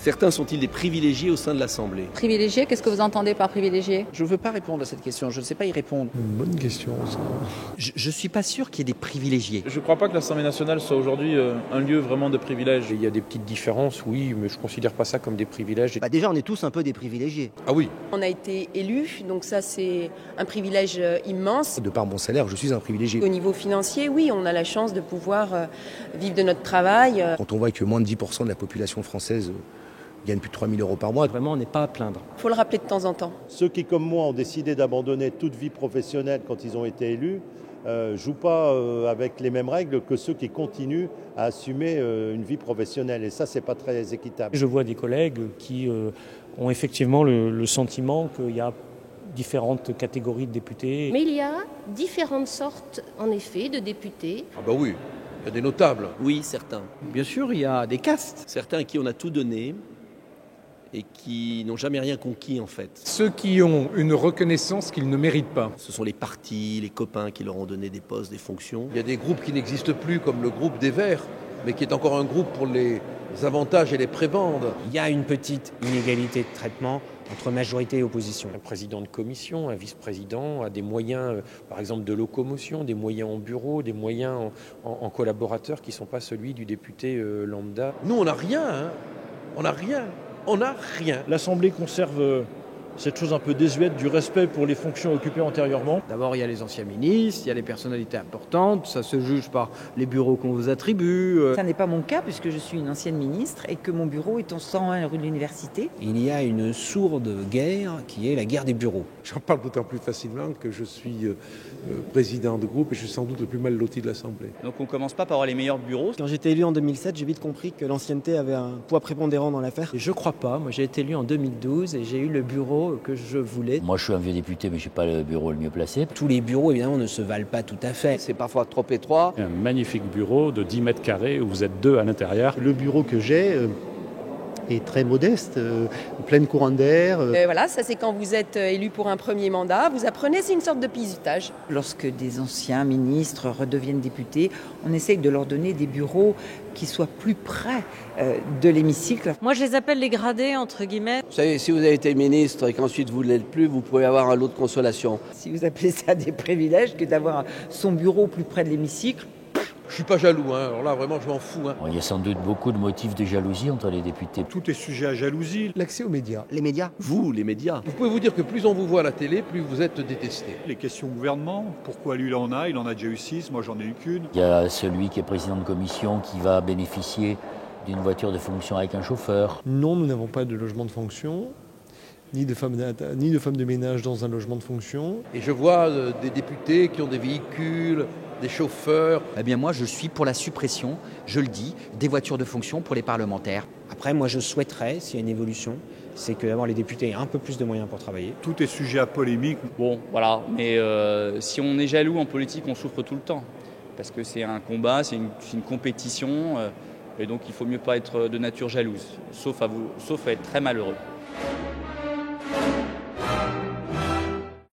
Certains sont-ils des privilégiés au sein de l'Assemblée ? Privilégié, qu'est-ce que vous entendez par privilégié ? Je ne veux pas répondre à cette question, je ne sais pas y répondre. Une bonne question, ça. Je ne suis pas sûr qu'il y ait des privilégiés. Je ne crois pas que l'Assemblée nationale soit aujourd'hui un lieu vraiment de privilèges. Il y a des petites différences, oui, mais je ne considère pas ça comme des privilèges. Déjà, on est tous un peu des privilégiés. Ah oui. On a été élus, donc ça c'est un privilège immense. De par mon salaire, je suis un privilégié. Au niveau financier, oui, on a la chance de pouvoir vivre de notre travail. Quand on voit que moins de 10% de la population française gagne plus de 3 000 € par mois, Vraiment, on n'est pas à plaindre. Il faut le rappeler de temps en temps. Ceux qui, comme moi, ont décidé d'abandonner toute vie professionnelle quand ils ont été élus, jouent pas avec les mêmes règles que ceux qui continuent à assumer une vie professionnelle. Et ça, c'est pas très équitable. Je vois des collègues qui ont effectivement le sentiment qu'il y a différentes catégories de députés. Mais il y a différentes sortes, en effet, de députés. Ah bah oui, il y a des notables. Oui, certains. Bien sûr, il y a des castes. Certains à qui on a tout donné et qui n'ont jamais rien conquis en fait. Ceux qui ont une reconnaissance qu'ils ne méritent pas. Ce sont les partis, les copains qui leur ont donné des postes, des fonctions. Il y a des groupes qui n'existent plus comme le groupe des Verts, mais qui est encore un groupe pour les avantages et les prébendes. Il y a une petite inégalité de traitement entre majorité et opposition. Un président de commission, un vice-président a des moyens, par exemple de locomotion, des moyens en bureau, des moyens en collaborateur qui ne sont pas celui du député lambda. Nous, on n'a rien, hein. On n'a rien. On n'a rien. L'Assemblée conserve cette chose un peu désuète du respect pour les fonctions occupées antérieurement. D'abord, il y a les anciens ministres, il y a les personnalités importantes, ça se juge par les bureaux qu'on vous attribue. Ça n'est pas mon cas puisque je suis une ancienne ministre et que mon bureau est en 101 rue de l'Université. Il y a une sourde guerre qui est la guerre des bureaux. J'en parle d'autant plus facilement que je suis président de groupe et je suis sans doute le plus mal loti de l'Assemblée. Donc on ne commence pas par avoir les meilleurs bureaux. Quand j'étais élu en 2007, j'ai vite compris que l'ancienneté avait un poids prépondérant dans l'affaire. Et je crois pas, moi j'ai été élu en 2012 et j'ai eu le bureau que je voulais. Moi je suis un vieux député mais je suis pas le bureau le mieux placé. Tous les bureaux évidemment ne se valent pas tout à fait. C'est parfois trop étroit. Un magnifique bureau de 10 mètres carrés où vous êtes deux à l'intérieur. Le bureau que j'ai est très modeste, pleine courant d'air. Voilà, ça c'est quand vous êtes élu pour un premier mandat, vous apprenez, c'est une sorte de bizutage. Lorsque des anciens ministres redeviennent députés, on essaye de leur donner des bureaux qui soient plus près de l'hémicycle. Moi, je les appelle les gradés, entre guillemets. Vous savez, si vous avez été ministre et qu'ensuite vous ne l'êtes plus, vous pouvez avoir un lot de consolation. Si vous appelez ça des privilèges que d'avoir son bureau plus près de l'hémicycle. Je suis pas jaloux, hein. Alors là, vraiment, je m'en fous. Hein. Il y a sans doute beaucoup de motifs de jalousie entre les députés. Tout est sujet à jalousie. L'accès aux médias. Les médias. Vous, les médias. Vous pouvez vous dire que plus on vous voit à la télé, plus vous êtes détesté. Les questions au gouvernement, pourquoi lui il en a déjà eu 6, moi j'en ai eu qu'une. Il y a celui qui est président de commission qui va bénéficier d'une voiture de fonction avec un chauffeur. Non, nous n'avons pas de logement de fonction, ni de femmes de ménage dans un logement de fonction. Et je vois des députés qui ont des véhicules, des chauffeurs. Eh bien moi je suis pour la suppression, je le dis, des voitures de fonction pour les parlementaires. Après moi je souhaiterais, s'il y a une évolution, c'est que d'abord les députés aient un peu plus de moyens pour travailler. Tout est sujet à polémique. Bon, voilà, mais si on est jaloux en politique, on souffre tout le temps. Parce que c'est un combat, c'est une compétition, et donc il faut mieux pas être de nature jalouse, sauf à être très malheureux.